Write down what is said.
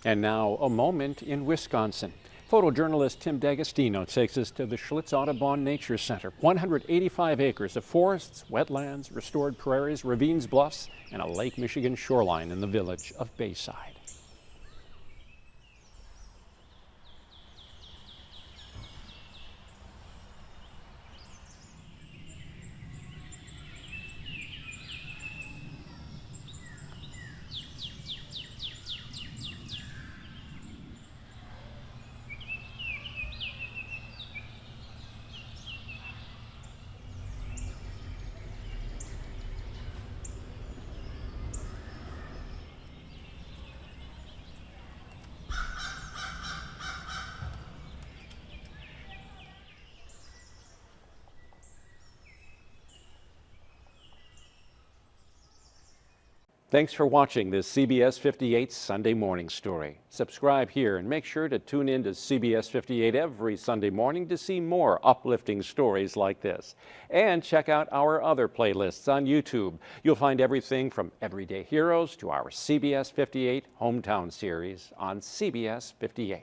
And now a moment in Wisconsin. Photojournalist Tim D'Agostino takes us to the Schlitz Audubon Nature Center. 185 acres of forests, wetlands, restored prairies, ravines, bluffs, and a Lake Michigan shoreline in the village of Bayside. Thanks for watching this CBS 58 Sunday Morning Story. Subscribe here and make sure to tune in to CBS 58 every Sunday morning to see more uplifting stories like this. And check out our other playlists on YouTube. You'll find everything from Everyday Heroes to our CBS 58 Hometown series on CBS 58.